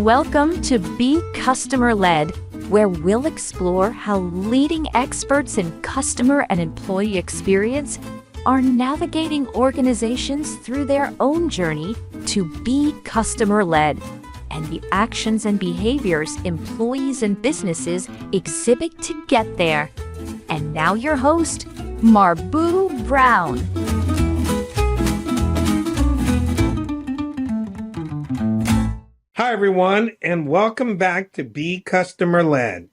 Welcome to Be Customer Led, where we'll explore how leading experts in customer and employee experience are navigating organizations through their own journey to be customer led, and the actions and behaviors employees and businesses exhibit to get there. And now your host, Marbu Brown. Hi, everyone, and welcome back to Be Customer Led.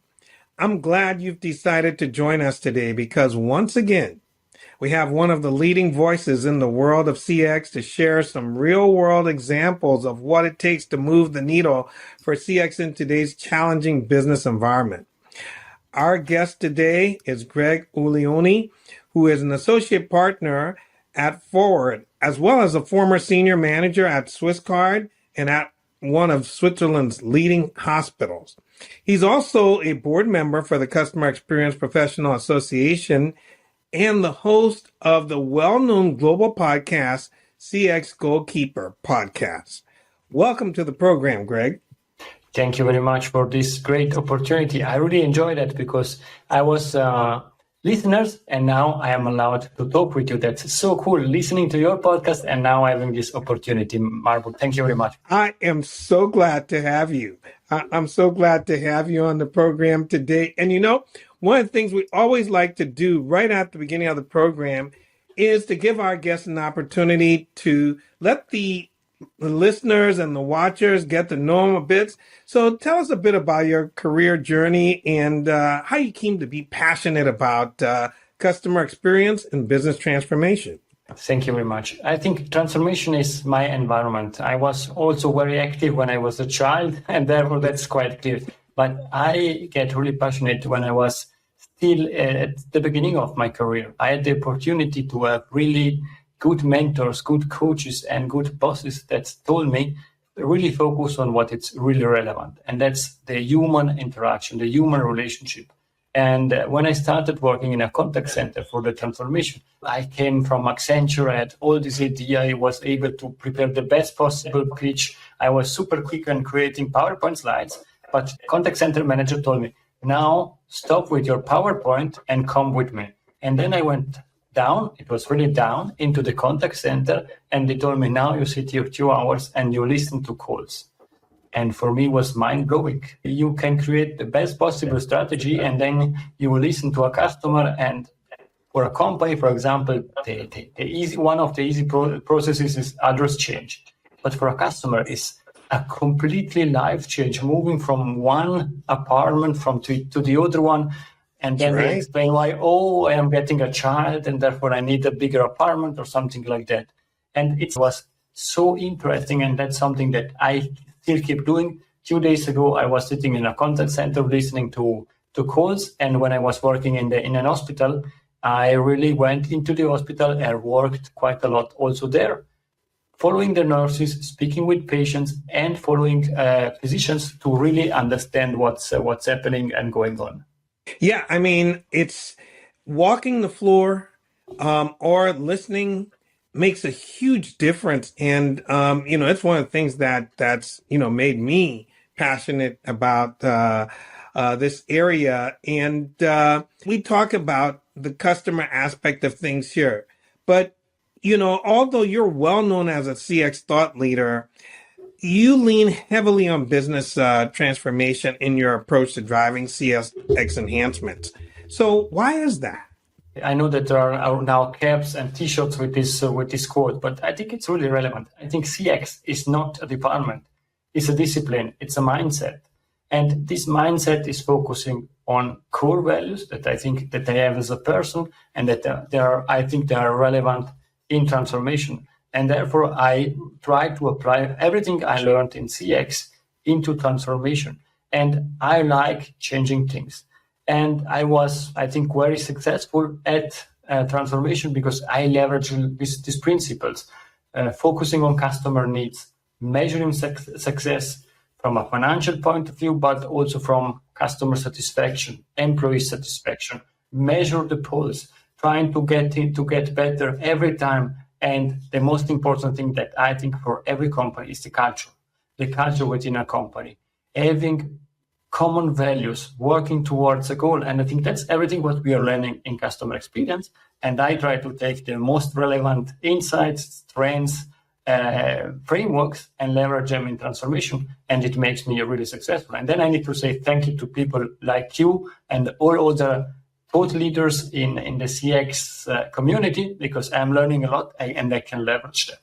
I'm glad you've decided to join us today because once again, we have one of the leading voices in the world of CX to share some real-world examples of what it takes to move the needle for CX in today's challenging business environment. Our guest today is Gregorio Uglioni, who is an associate partner at Forward, as well as a former senior manager at Swisscard and at one of Switzerland's leading hospitals. He's also a board member for the Customer Experience Professional Association and the host of the well-known global podcast, CX Goalkeeper podcast. Welcome to the program, Greg. Thank you very much for this great opportunity. I really enjoyed it because I was listeners, and now I am allowed to talk with you. That's so cool, listening to your podcast, and now having this opportunity. Marbu, thank you very much. I am so glad to have you. I'm so glad to have you on the program today. And you know, one of the things we always like to do right at the beginning of the program is to give our guests an opportunity to let the listeners and the watchers get to know them a bit. So tell us a bit about your career journey and how you came to be passionate about customer experience and business transformation. Thank you very much. I think transformation is my environment. I was also very active when I was a child, and therefore that's quite clear. But I get really passionate when I was still at the beginning of my career. I had the opportunity to have really good mentors, good coaches, and good bosses that told me really focus on what is really relevant. And that's the human interaction, the human relationship. And when I started working in a contact center for the transformation, I came from Accenture. I had all this idea. I was able to prepare the best possible pitch. I was super quick on creating PowerPoint slides. But the contact center manager told me, now stop with your PowerPoint and come with me. And then I went down, it was really down, into the contact center, and they told me, now you sit here 2 hours and you listen to calls. And for me, it was mind-blowing. You can create the best possible strategy, and then you will listen to a customer. And for a company, for example, one of the easy processes is address change. But for a customer, it's a completely life change, moving from one apartment to the other one. And then they explain why, I am getting a child and therefore I need a bigger apartment or something like that. And it was so interesting, and that's something that I still keep doing. 2 days ago, I was sitting in a contact center listening to calls. And when I was working in an hospital, I really went into the hospital and worked quite a lot also there, following the nurses, speaking with patients, and following physicians to really understand what's happening and going on. Yeah, I mean, it's walking the floor or listening makes a huge difference. And, it's one of the things that's made me passionate about this area. And we talk about the customer aspect of things here. But, although you're well known as a CX thought leader, you lean heavily on business transformation in your approach to driving CX enhancements. So why is that? I know that there are now caps and T-shirts with this quote, but I think it's really relevant. I think CX is not a department; it's a discipline, it's a mindset, and this mindset is focusing on core values that I think that I have as a person, and that I think they are relevant in transformation. And therefore, I try to apply everything I learned in CX into transformation. And I like changing things. And I was, I think, very successful at transformation because I leveraged these principles, focusing on customer needs, measuring success from a financial point of view, but also from customer satisfaction, employee satisfaction, measure the pulse, trying to get better every time. And the most important thing that I think for every company is the culture within a company. having common values, working towards a goal. And I think that's everything what we are learning in customer experience. And I try to take the most relevant insights, trends, frameworks, and leverage them in transformation. And it makes me really successful. And then I need to say thank you to people like you and all other thought leaders in the CX community, because I'm learning a lot and I can leverage that.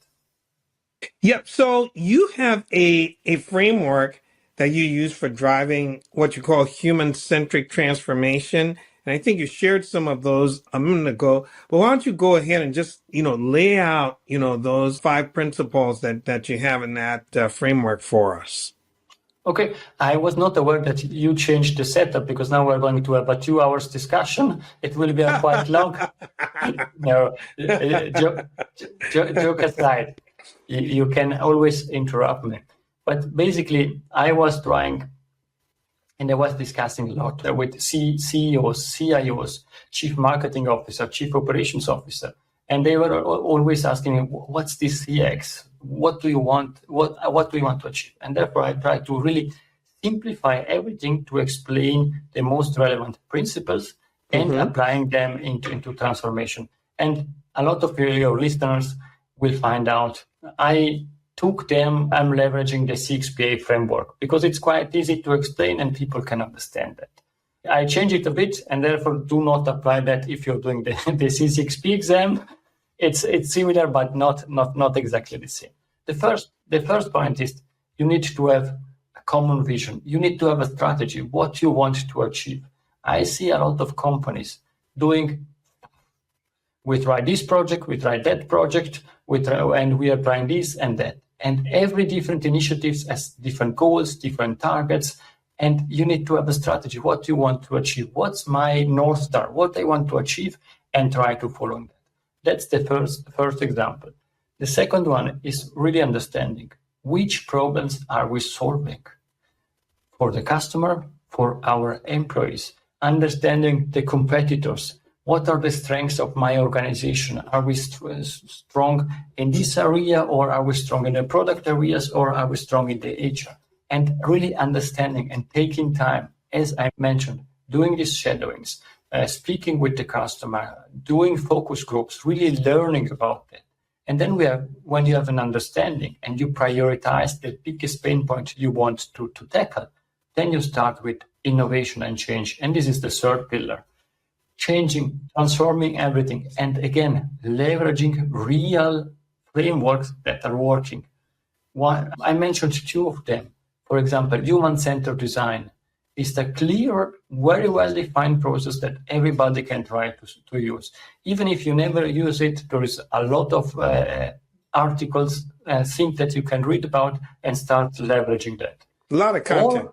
Yep. So you have a framework that you use for driving what you call human-centric transformation. And I think you shared some of those a minute ago. But why don't you go ahead and just, lay out, those 5 principles that you have in that framework for us. Okay, I was not aware that you changed the setup, because now we're going to have a 2 hours discussion. It will be a quite long. No, joke aside, you can always interrupt me. But basically, I was trying, and I was discussing a lot with CEOs, CIOs, Chief Marketing Officer, Chief Operations Officer, and they were always asking me, "What's this CX? What do you want? What do you want to achieve?" And therefore, I try to really simplify everything to explain the most relevant principles and applying them into transformation. And a lot of your listeners will find out I took them, I'm leveraging the 6PA framework because it's quite easy to explain and people can understand that. I change it a bit, and therefore do not apply that if you're doing the C6P exam. It's similar, but not exactly the same. The first point is you need to have a common vision. You need to have a strategy, what you want to achieve. I see a lot of companies doing, we try this project, we try that project, and we are trying this and that. And every different initiatives has different goals, different targets, and you need to have a strategy, what you want to achieve, what's my North Star, what I want to achieve, and try to follow that. That's the first example. The second one is really understanding which problems are we solving for the customer, for our employees, understanding the competitors. What are the strengths of my organization? Are we strong in this area, or are we strong in the product areas, or are we strong in the HR? And really understanding and taking time, as I mentioned, doing these shadowings, speaking with the customer, doing focus groups, really learning about that. And then when you have an understanding and you prioritize the biggest pain point you want to tackle, then you start with innovation and change. And this is the third pillar. Changing, transforming everything, and again, leveraging real frameworks that are working. One, I mentioned 2 of them. For example, human-centered design is the clear, very well-defined process that everybody can try to use. Even if you never use it, there is a lot of articles, things that you can read about and start leveraging that. A lot of content.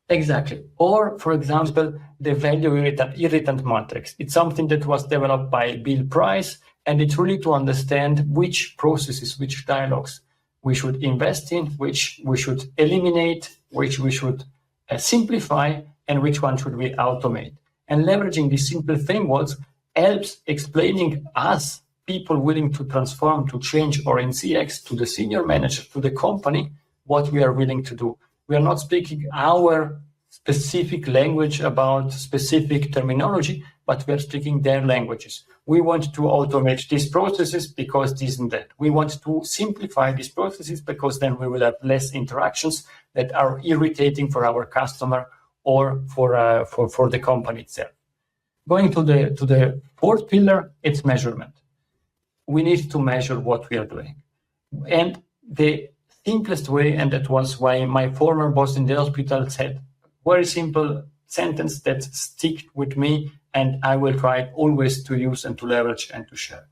Exactly. Or, for example, the value irritant matrix. It's something that was developed by Bill Price, and it's really to understand which processes, which dialogues we should invest in, which we should eliminate, which we should simplify, and which one should we automate. And leveraging these simple frameworks helps explaining us, people willing to transform, to change, or in CX, to the senior manager, to the company, what we are willing to do. We are not speaking our specific language about specific terminology, but we are speaking their languages. We want to automate these processes because this and that. We want to simplify these processes because then we will have less interactions that are irritating for our customer or for the company itself. Going to the fourth pillar, it's measurement. We need to measure what we are doing. And the simplest way, and that was why my former boss in the hospital said, very simple sentence that stick with me, and I will try always to use and to leverage and to share.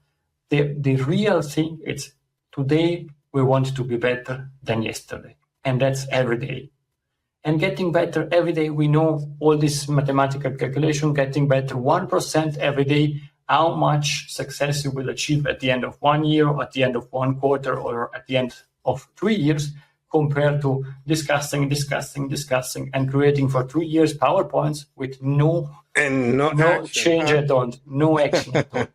The real thing is today we want to be better than yesterday, and that's every day. And getting better every day, we know all this mathematical calculation, getting better 1% every day, how much success you will achieve at the end of 1 year, or at the end of 1 quarter, or at the end of 3 years, compared to discussing, and creating for 3 years PowerPoints with no change at all, no action at all.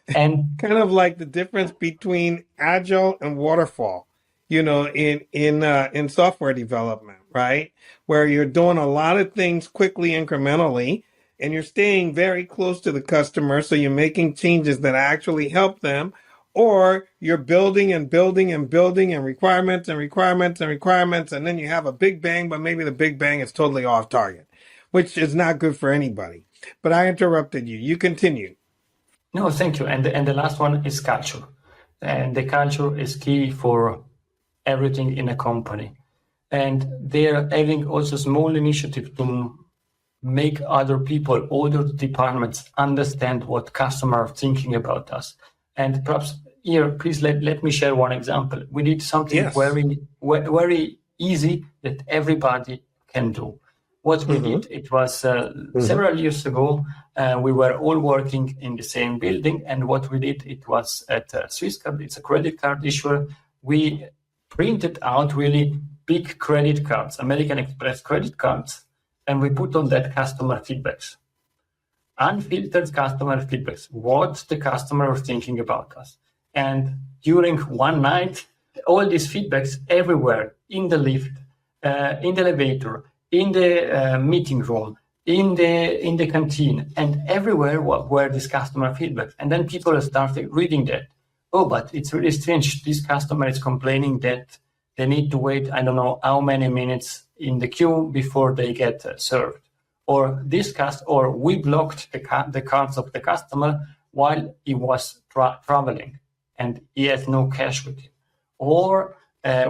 And kind of like the difference between agile and waterfall. in software development, right? Where you're doing a lot of things quickly, incrementally, and you're staying very close to the customer. So you're making changes that actually help them, or you're building and building and building and requirements and requirements and requirements. And then you have a big bang, but maybe the big bang is totally off target, which is not good for anybody. But I interrupted you. You continue. No, thank you. And the last one is culture. And the culture is key for everything in a company. And they're having also small initiative to make other people, other departments understand what customers are thinking about us. And perhaps here, please let me share one example. We did something very easy that everybody can do. What we did, it was several years ago, we were all working in the same building. And what we did, it was at Swisscard, it's a credit card issuer. We printed out really big credit cards, American Express credit cards, and we put on that customer feedbacks, unfiltered customer feedbacks, what the customer was thinking about us. And during one night, all these feedbacks everywhere, in the lift, in the elevator, in the meeting room, in the canteen, and everywhere were these customer feedbacks. And then people started reading that. Oh, but it's really strange. This customer is complaining that they need to wait, I don't know how many minutes in the queue before they get served. Or or we blocked the cards of the customer while he was traveling and he has no cash with him. Or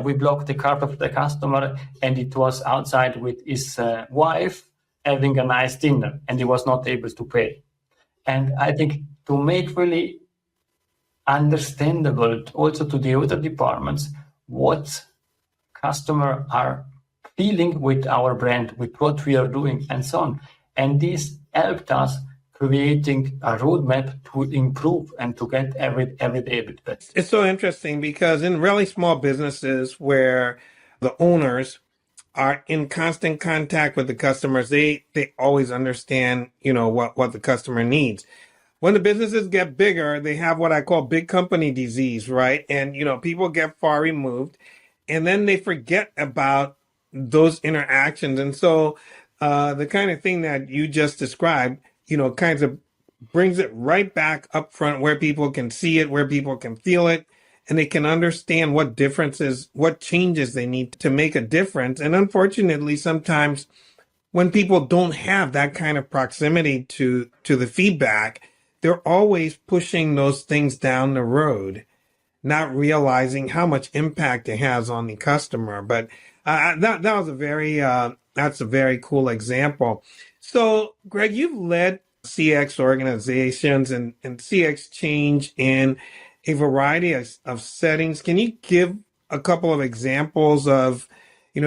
we blocked the card of the customer and it was outside with his wife having a nice dinner and he was not able to pay. And I think to make really understandable also to the other departments what customers are feeling with our brand, with what we are doing, and so on. And this helped us creating a roadmap to improve and to get every day a bit better. It's so interesting because in really small businesses where the owners are in constant contact with the customers, they always understand, what the customer needs. When the businesses get bigger, they have what I call big company disease, right? And, people get far removed and then they forget about those interactions. And so the kind of thing that you just described, kinds of brings it right back up front where people can see it, where people can feel it, and they can understand what differences, what changes they need to make a difference. And unfortunately, sometimes when people don't have that kind of proximity to the feedback, they're always pushing those things down the road, not realizing how much impact it has on the customer. But that was that's a very cool example. So, Greg, you've led CX organizations and CX change in a variety of settings. Can you give a couple of examples of,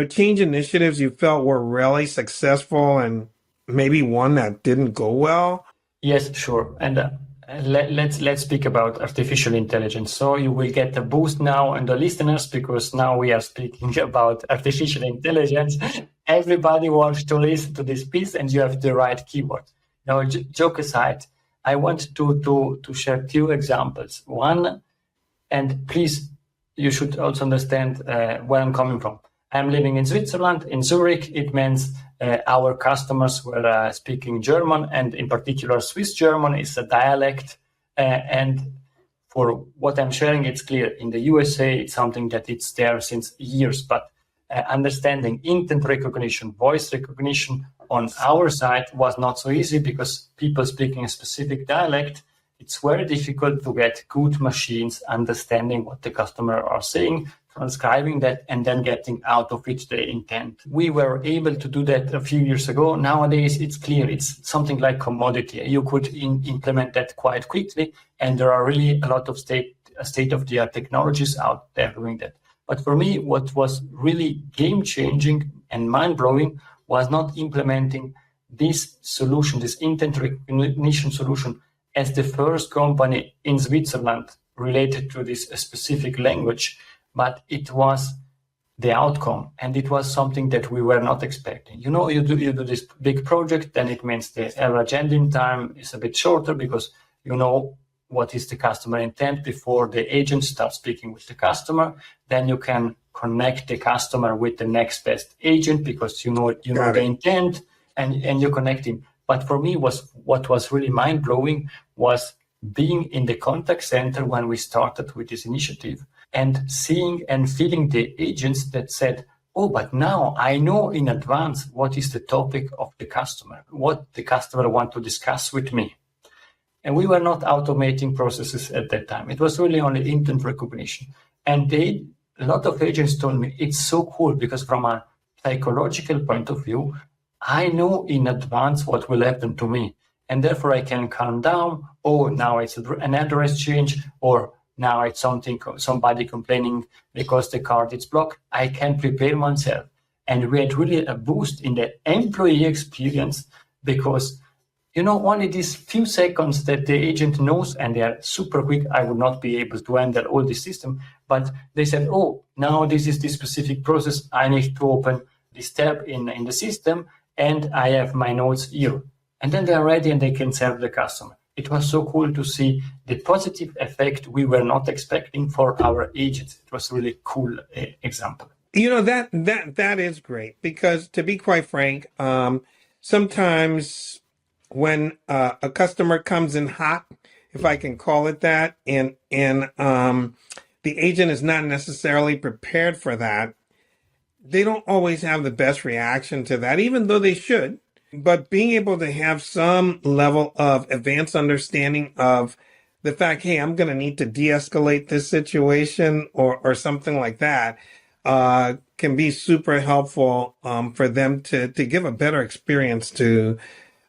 change initiatives you felt were really successful and maybe one that didn't go well? Yes, sure. And let's speak about artificial intelligence. So you will get a boost now and the listeners, because now we are speaking about artificial intelligence. Everybody wants to listen to this piece and you have the right keyword. Now, joke aside, I want to share two examples. One, and please, you should also understand where I'm coming from. I'm living in Switzerland, in Zurich. It means our customers were speaking German, and in particular, Swiss German is a dialect. And for what I'm sharing, it's clear. In the USA, it's something that it's there since years, but understanding intent recognition, voice recognition on our side was not so easy because people speaking a specific dialect, it's very difficult to get good machines understanding what the customer are saying, transcribing that, and then getting out of it the intent. We were able to do that a few years ago. Nowadays, it's clear. It's something like commodity. You could implement that quite quickly, and there are really a lot of state-of-the-art technologies out there doing that. But for me, what was really game-changing and mind-blowing was not implementing this solution, this intent recognition solution, as the first company in Switzerland related to this specific language, but it was the outcome, and it was something that we were not expecting. You do this big project, then it means the average ending time is a bit shorter because you know what is the customer intent before the agent starts speaking with the customer. Then you can connect the customer with the next best agent because you know the intent and you connect him. But for me, what was really mind-blowing was being in the contact center when we started with this initiative and seeing and feeling the agents that said, oh, but now I know in advance what is the topic of the customer, what the customer wants to discuss with me. And we were not automating processes at that time. It was really only intent recognition. And a lot of agents told me, it's so cool because from a psychological point of view, I know in advance what will happen to me. And therefore I can calm down. Oh, now it's an address change, or now it's somebody complaining because the card is blocked. I can prepare myself. And we had really a boost in the employee experience because only these few seconds that the agent knows, and they are super quick. I would not be able to handle all this system, but they said, oh, now this is the specific process. I need to open this tab in the system, and I have my notes here. And then they are ready and they can serve the customer. It was so cool to see the positive effect we were not expecting for our agents. It was really cool example. That is great because, to be quite frank, sometimes when a customer comes in hot, if I can call it that, and the agent is not necessarily prepared for that, they don't always have the best reaction to that, even though they should. But being able to have some level of advanced understanding of the fact, hey, I'm going to need to de-escalate this situation or something like that, can be super helpful for them to give a better experience to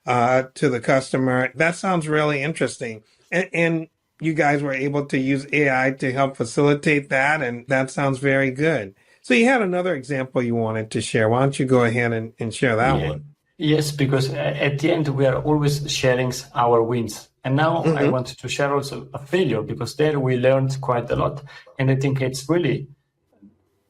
the customer. That sounds really interesting. And you guys were able to use AI to help facilitate that, and that sounds very good. So you had another example you wanted to share. Why don't you go ahead and share that one? Yes, because at the end, we are always sharing our wins. And now I wanted to share also a failure, because there we learned quite a lot. And I think it's really,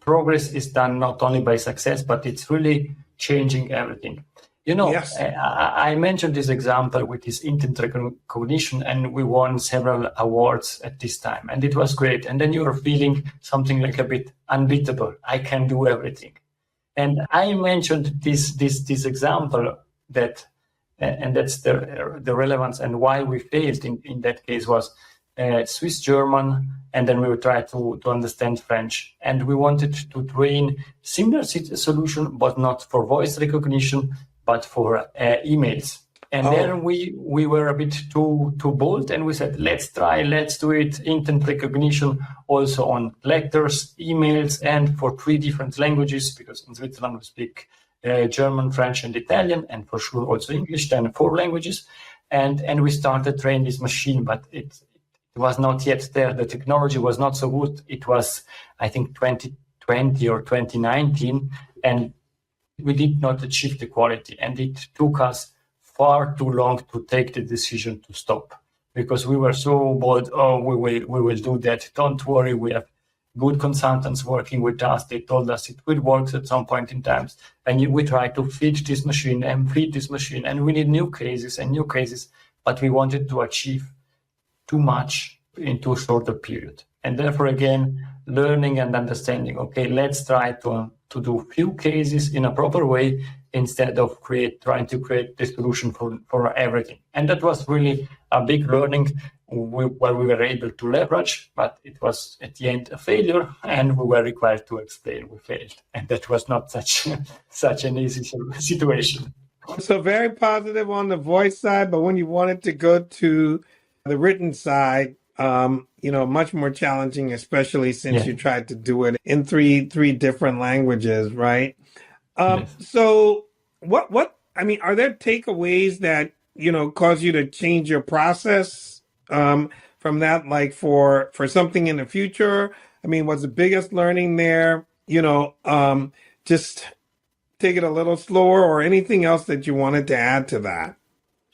progress is done not only by success, but it's really changing everything. Yes. I mentioned this example with this intent recognition, and we won several awards at this time, and it was great. And then you are feeling something like a bit unbeatable. I can do everything. And I mentioned this example that, and that's the relevance and why we failed in that case was Swiss German, and then we would try to understand French. And we wanted to train similar solution, but not for voice recognition, but for emails. And then we were a bit too bold, and we said, let's do it, intent recognition also on letters, emails, and for 3 different languages, because in Switzerland we speak German, French, and Italian, and for sure also English, then 4 languages. And we started training this machine, but it was not yet there. The technology was not so good. It was, I think, 2020 or 2019, and we did not achieve the quality. And it took us far too long to take the decision to stop, because we were so bold. Oh, we will do that. Don't worry. We have good consultants working with us. They told us it will work at some point in time. And we try to feed this machine, and we need new cases, but we wanted to achieve too much into a shorter period. And therefore, again, learning and understanding, okay, let's try to do few cases in a proper way instead of trying to create the solution for everything. And that was really a big learning where we were able to leverage, but it was at the end a failure, and we were required to explain we failed. And that was not such an easy situation. So very positive on the voice side, but when you wanted to go to the written side, much more challenging, especially since you tried to do it in three different languages, right? Yes. So are there takeaways that, cause you to change your process from that, like for something in the future? I mean, what's the biggest learning there? Just take it a little slower, or anything else that you wanted to add to that?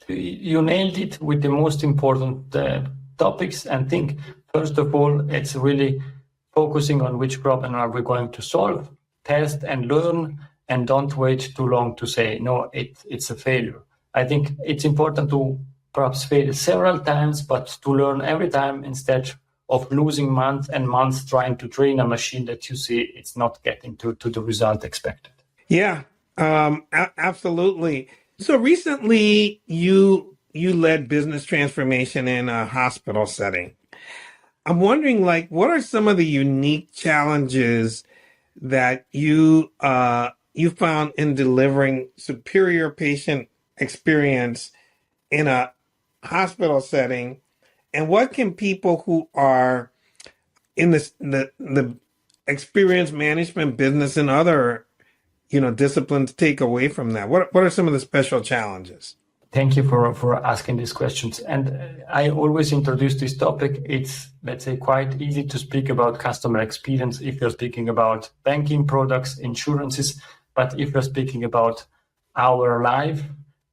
You nailed it with the most important topics, and think, first of all, it's really focusing on which problem are we going to solve, test and learn, and don't wait too long to say, no, it's a failure. I think it's important to perhaps fail several times, but to learn every time instead of losing months and months trying to train a machine that you see it's not getting to the result expected. Yeah, absolutely. So recently, you led business transformation in a hospital setting. I'm wondering, like, what are some of the unique challenges that you found in delivering superior patient experience in a hospital setting, and what can people who are in the experience management business and other disciplines take away from that? What are some of the special challenges? Thank you for asking these questions. And I always introduce this topic. It's, let's say, quite easy to speak about customer experience if you're speaking about banking products, insurances. But if you're speaking about our life,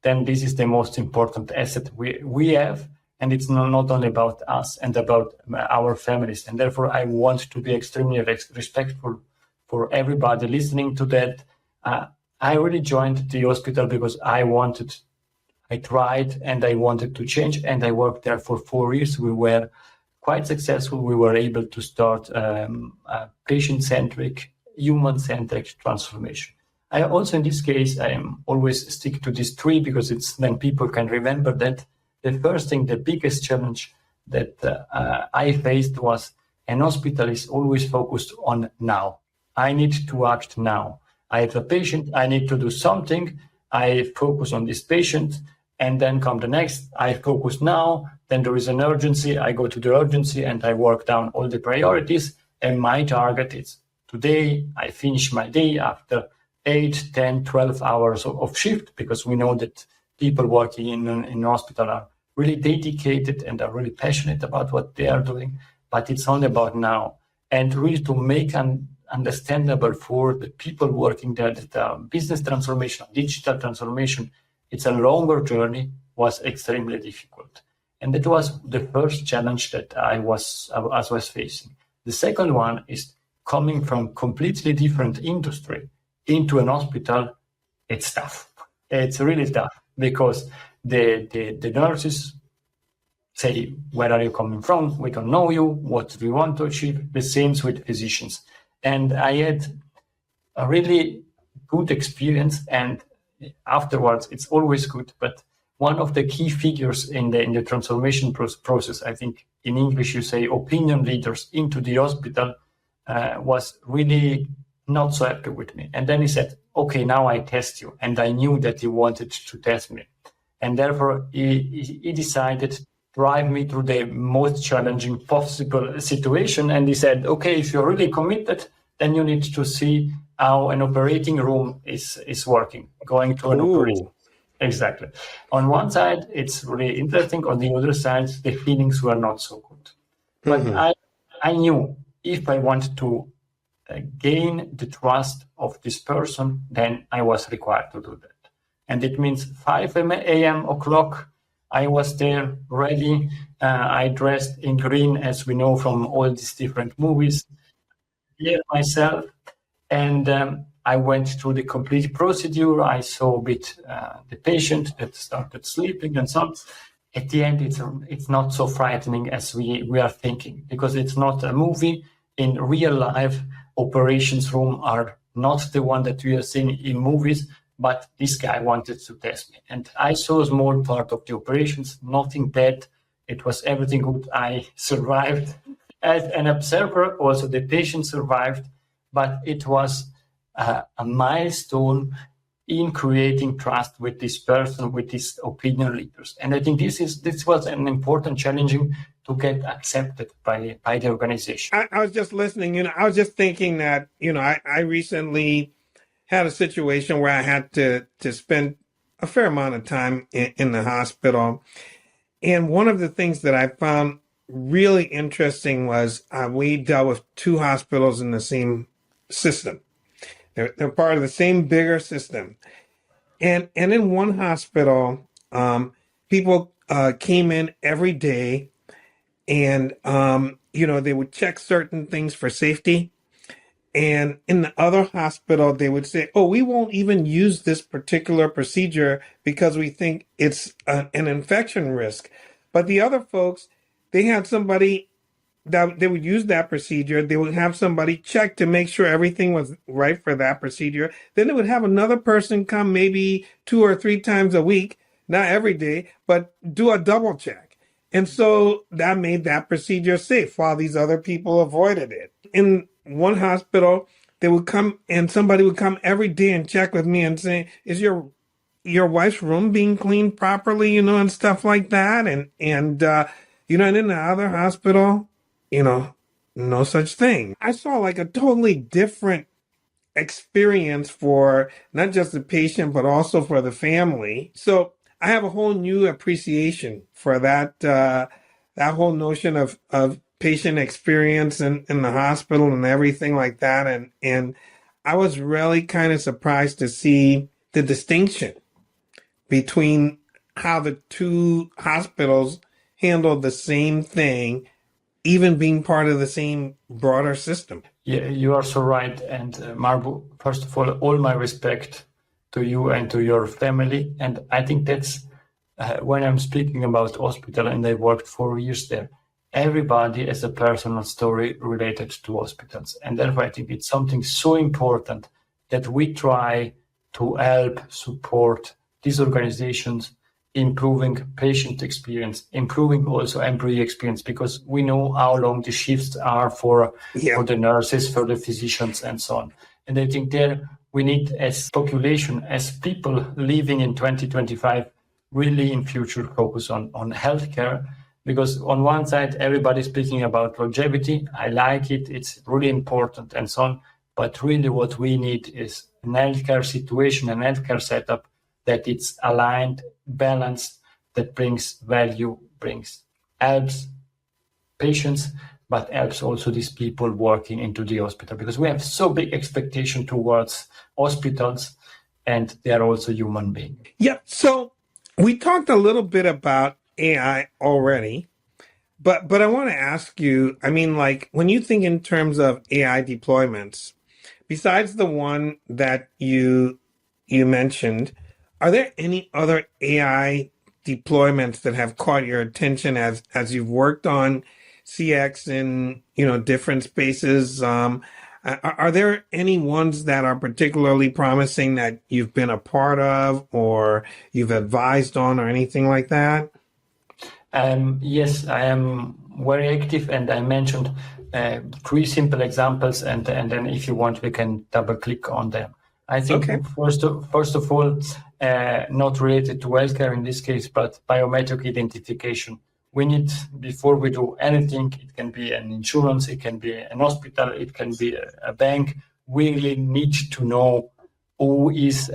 then this is the most important asset we have. And it's not only about us and about our families. And therefore, I want to be extremely respectful for everybody listening to that. I really joined the hospital because I tried and I wanted to change, and I worked there for 4 years. We were quite successful. We were able to start a patient-centric, human-centric transformation. I also, in this case, I always stick to these three because it's then people can remember that the first thing, the biggest challenge that I faced was an hospital is always focused on now. I need to act now. I have a patient, I need to do something. I focus on this patient, and then come the next. I focus now, then there is an urgency. I go to the urgency and I work down all the priorities. And my target is today, I finish my day after 8, 10, 12 hours of shift, because we know that people working in hospital are really dedicated and are really passionate about what they are doing. But it's only about now. And really to make understandable for the people working there that business transformation, digital transformation, it's a longer journey, was extremely difficult. And that was the first challenge that I was facing. The second one is coming from completely different industry into an hospital. It's tough. It's really tough because the nurses say, where are you coming from? We don't know you. What do you want to achieve? The same with physicians. And I had a really good experience, and afterwards it's always good. But one of the key figures in the transformation process, I think in English you say opinion leaders into the hospital, was really not so happy with me. And then he said, okay, now I test you. And I knew that he wanted to test me. And therefore he decided to drive me through the most challenging possible situation. And he said, okay, if you're really committed, then you need to see how an operating room is working, going to an operation. Exactly. On one side, it's really interesting. On the other side, the feelings were not so good. But I knew if I wanted to gain the trust of this person, then I was required to do that. And it means 5 a.m. o'clock, I was there ready. I dressed in green, as we know from all these different movies, here myself. And I went through the complete procedure. I saw a bit the patient that started sleeping and so on. At the end, it's not so frightening as we are thinking, because it's not a movie. In real life, operations room are not the one that we are seeing in movies, but this guy wanted to test me. And I saw a small part of the operations, nothing bad. It was everything good. I survived. As an observer, also the patient survived, but it was a milestone in creating trust with this person, with these opinion leaders. And I think this was an important challenging to get accepted by the organization. I was just listening, I was just thinking that, I recently had a situation where I had to spend a fair amount of time in the hospital. And one of the things that I found really interesting was we dealt with 2 hospitals in the same system. They're part of the same bigger system. And in one hospital, people came in every day, and, they would check certain things for safety. And in the other hospital, they would say, oh, we won't even use this particular procedure because we think it's an infection risk. But the other folks, they had somebody that they would use that procedure. They would have somebody check to make sure everything was right for that procedure. Then they would have another person come maybe 2 or 3 times a week, not every day, but do a double check. And so that made that procedure safe while these other people avoided it. In one hospital, they would come and somebody would come every day and check with me and say, is your wife's room being cleaned properly, and stuff like that. And and in the other hospital, no such thing. I saw like a totally different experience for not just the patient, but also for the family. So I have a whole new appreciation for that whole notion of patient experience in the hospital and everything like that. And I was really kind of surprised to see the distinction between how the two hospitals handled the same thing, even being part of the same broader system. Yeah, you are so right. And Marbu, first of all my respect to you and to your family. And I think that's when I'm speaking about hospital, and I worked 4 years there, everybody has a personal story related to hospitals. And therefore, I think it's something so important that we try to help support these organizations, improving patient experience, improving also employee experience, because we know how long the shifts are for the nurses, for the physicians, and so on. And I think there we need, as population, as people living in 2025, really in future focus on healthcare, because on one side, everybody's speaking about longevity. I like it. It's really important and so on. But really what we need is an healthcare situation, an healthcare setup that it's aligned, balanced, that brings value, helps patients, but helps also these people working into the hospital, because we have so big expectation towards hospitals, and they are also human beings. Yeah. So we talked a little bit about AI already, but I want to ask you, I mean, like when you think in terms of AI deployments, besides the one that you mentioned, are there any other AI deployments that have caught your attention as you've worked on CX in different spaces? Are there any ones that are particularly promising that you've been a part of or you've advised on or anything like that? Yes, I am very active, and I mentioned 3 simple examples, and then if you want, we can double click on them. I think first of all, not related to healthcare in this case, but biometric identification. We need, before we do anything, it can be an insurance, it can be an hospital, it can be a bank. We really need to know who is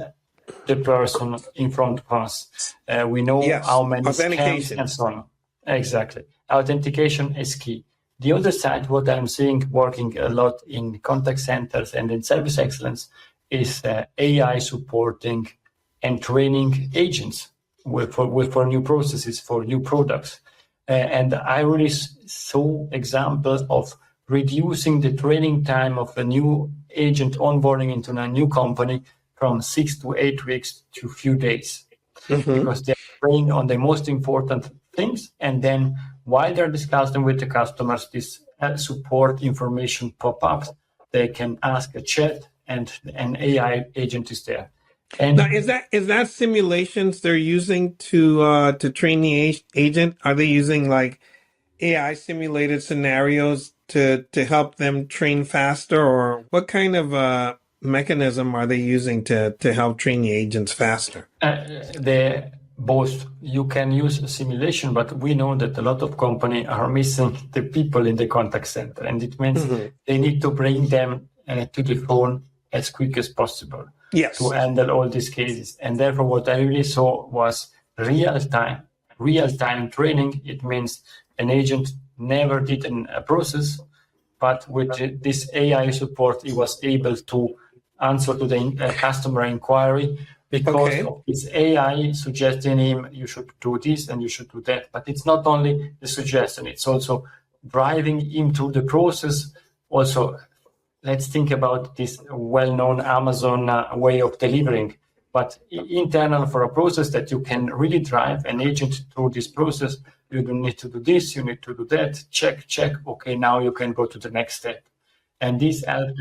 the person in front of us. We know how many scams and so on. Exactly. Authentication is key. The other side, what I'm seeing working a lot in contact centers and in service excellence is AI supporting and training agents for new processes, for new products. And I really saw examples of reducing the training time of a new agent onboarding into a new company from 6 to 8 weeks to a few days, because they're trained on the most important things. And then while they're discussing with the customers, this support information pop-ups, they can ask a chat and an AI agent is there. And now, is that simulations they're using to train the agent? Are they using like AI simulated scenarios to help them train faster, or what kind of mechanism are they using to help train the agents faster? Both. You can use a simulation, but we know that a lot of companies are missing the people in the contact center, and it means they need to bring them to the phone as quick as possible to handle all these cases. And therefore, what I really saw was real-time training. It means an agent never did a process, but with this AI support, he was able to answer to the customer inquiry, because of this AI suggesting him, you should do this and you should do that. But it's not only the suggestion, it's also driving him through the process. Also, let's think about this well-known Amazon way of delivering, but internal for a process that you can really drive an agent through this process. You don't need to do this, you need to do that. Check. Okay, now you can go to the next step. And this helped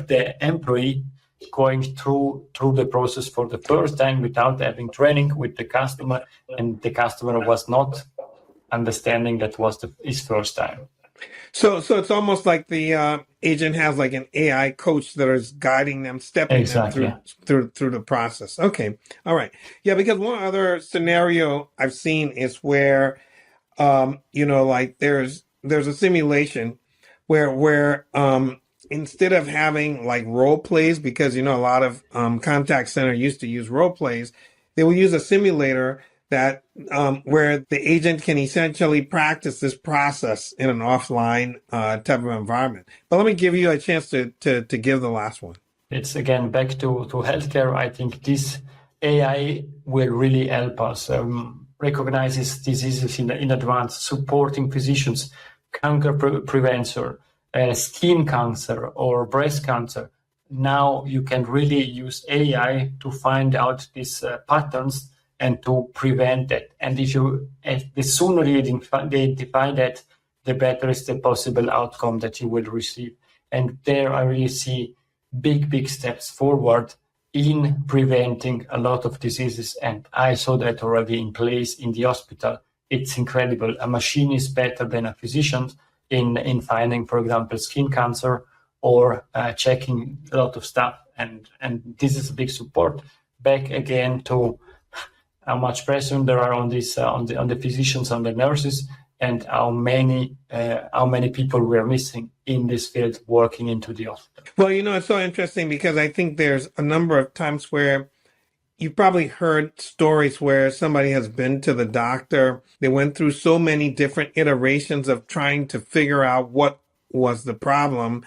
the employee going through the process for the first time without having training with the customer, and the customer was not understanding that was his first time. So it's almost like the agent has like an AI coach that is guiding them, stepping Exactly. them through the process. Okay, all right, yeah. Because one other scenario I've seen is where, like there's a simulation where instead of having like role plays, because a lot of contact center used to use role plays, they will use a simulator that where the agent can essentially practice this process in an offline type of environment. But let me give you a chance to give the last one. It's again back to healthcare. I think this AI will really help us recognizes diseases in advance, supporting physicians, cancer prevention, skin cancer or breast cancer. Now you can really use AI to find out these patterns and to prevent that. And the sooner you identify that, the better is the possible outcome that you will receive. And there I really see big steps forward in preventing a lot of diseases. And I saw that already in place in the hospital. It's incredible. A machine is better than a physician in finding, for example, skin cancer or checking a lot of stuff. And this is a big support. Back again to how much pressure there are on this on the physicians, on the nurses, and how many people we are missing in this field working into the hospital. Well, it's so interesting because I think there's a number of times where you've probably heard stories where somebody has been to the doctor. They went through so many different iterations of trying to figure out what was the problem.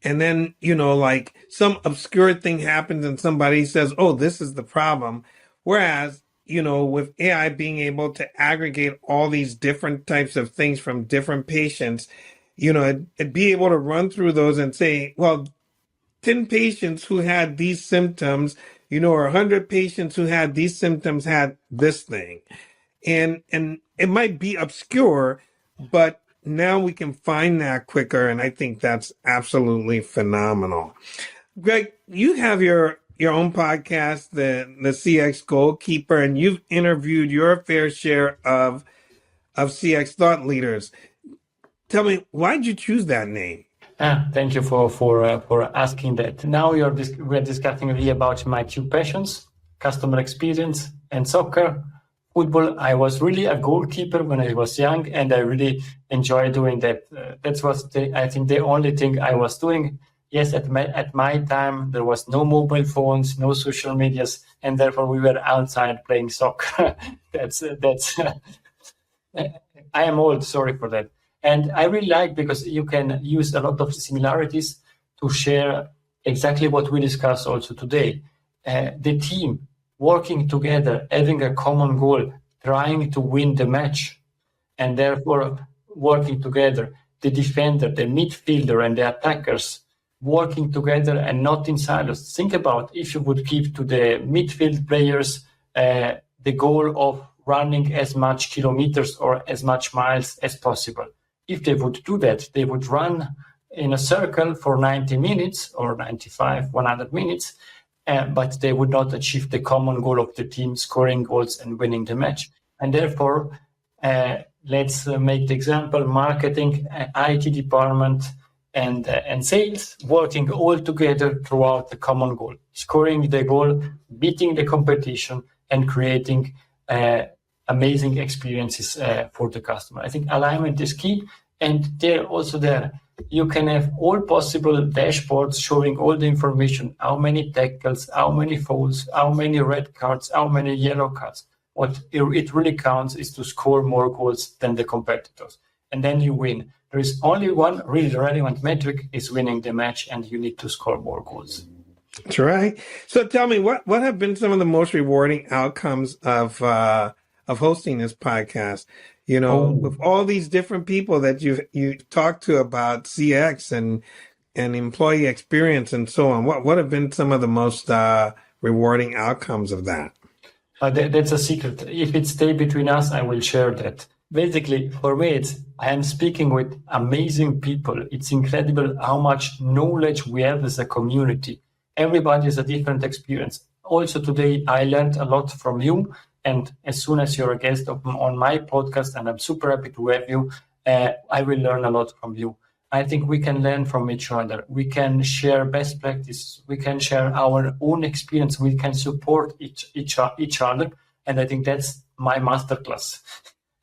And then, like some obscure thing happens and somebody says, oh, this is the problem. Whereas, with AI being able to aggregate all these different types of things from different patients, it'd be able to run through those and say, well, 10 patients who had these symptoms, or 100 patients who had these symptoms had this thing. And it might be obscure, but now we can find that quicker. And I think that's absolutely phenomenal. Greg, you have your own podcast, the CX Goalkeeper, and you've interviewed your fair share of CX thought leaders. Tell me, why did you choose that name? Thank you for asking that. Now we're discussing really about my two passions: customer experience and soccer. Football. I was really a goalkeeper when I was young, and I really enjoy doing that. That was I think the only thing I was doing. Yes, at my time, there was no mobile phones, no social medias, and therefore we were outside playing soccer. that's I am old, sorry for that. And I really like because you can use a lot of similarities to share exactly what we discussed also today. The team working together, having a common goal, trying to win the match, and therefore working together. The defender, the midfielder, and the attackers working together and not in silos. Think about if you would give to the midfield players the goal of running as much kilometers or as much miles as possible. If they would do that, they would run in a circle for 90 minutes or 95, 100 minutes, but they would not achieve the common goal of the team, scoring goals and winning the match. And therefore, let's make the example, marketing, IT department, and sales working all together throughout the common goal, scoring the goal, beating the competition, and creating amazing experiences for the customer. I think alignment is key, and there you can have all possible dashboards showing all the information: how many tackles, how many fouls, how many red cards, how many yellow cards. What it really counts is to score more goals than the competitors, and then you win. There is only one really relevant metric: is winning the match, and you need to score more goals. That's right. So tell me, what have been some of the most rewarding outcomes of hosting this podcast? With all these different people that you've talked to about CX and employee experience and so on, what have been some of the most rewarding outcomes of that? That's a secret. If it stays between us, I will share that. basically, for me, I am speaking with amazing people. It's incredible how much knowledge we have as a community. Everybody has a different experience. Also today, I learned a lot from you. And as soon as you're a guest on my podcast, and I'm super happy to have you, I will learn a lot from you. I think we can learn from each other. We can share best practices. We can share our own experience. We can support each other. And I think that's my masterclass.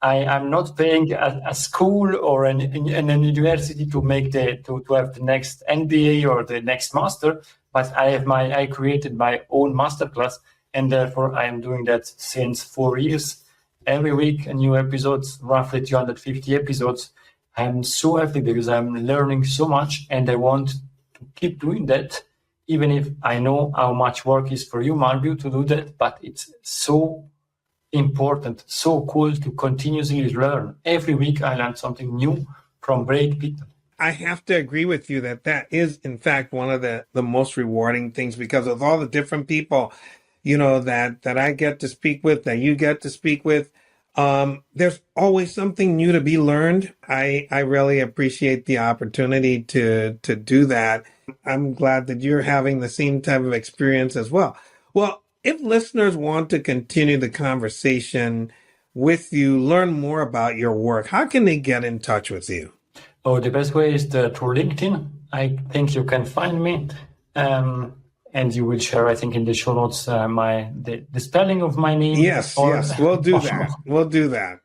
I'm not paying a school or an university to make to have the next MBA or the next master, but I created my own masterclass, and therefore I am doing that since 4 years. Every week, a new episodes, roughly 250 episodes. I'm so happy because I'm learning so much, and I want to keep doing that, even if I know how much work is for you, Marbu, to do that, but it's so important, so cool to continuously learn. Every week I learn something new from great people. I have to agree with you that is, in fact, one of the most rewarding things, because of all the different people, that I get to speak with, that you get to speak with. There's always something new to be learned. I really appreciate the opportunity to do that. I'm glad that you're having the same type of experience as well. Well, if listeners want to continue the conversation with you, learn more about your work, how can they get in touch with you? Oh, the best way is through LinkedIn. I think you can find me. And you will share, I think, in the show notes, the spelling of my name. Yes, we'll do that. We'll do that.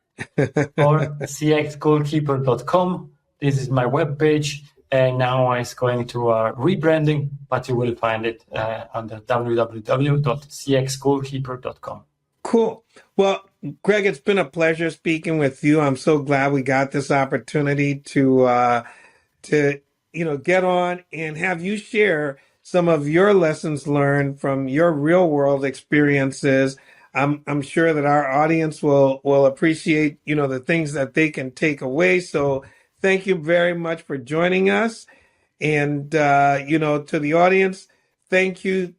Or cxgoalkeeper.com. This is my webpage. And now it's going to rebranding, but you will find it under www.cxgoalkeeper.com. Cool. Well, Greg, it's been a pleasure speaking with you. I'm so glad we got this opportunity to get on and have you share some of your lessons learned from your real world experiences. I'm sure that our audience will appreciate, the things that they can take away. So thank you very much for joining us. And, to the audience, thank you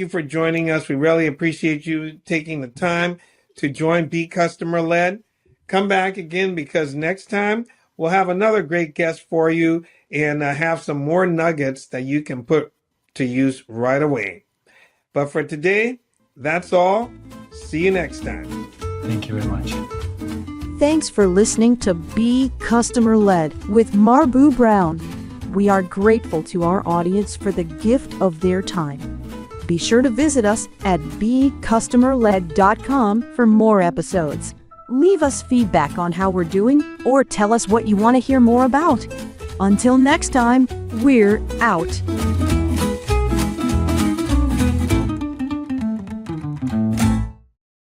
for joining us. We really appreciate you taking the time to join Be Customer Led. Come back again, because next time we'll have another great guest for you and have some more nuggets that you can put to use right away. But for today, that's all. See you next time. Thank you very much. Thanks for listening to Be Customer Led with Marbu Brown. We are grateful to our audience for the gift of their time. Be sure to visit us at becustomerled.com for more episodes. Leave us feedback on how we're doing, or tell us what you want to hear more about. Until next time, we're out.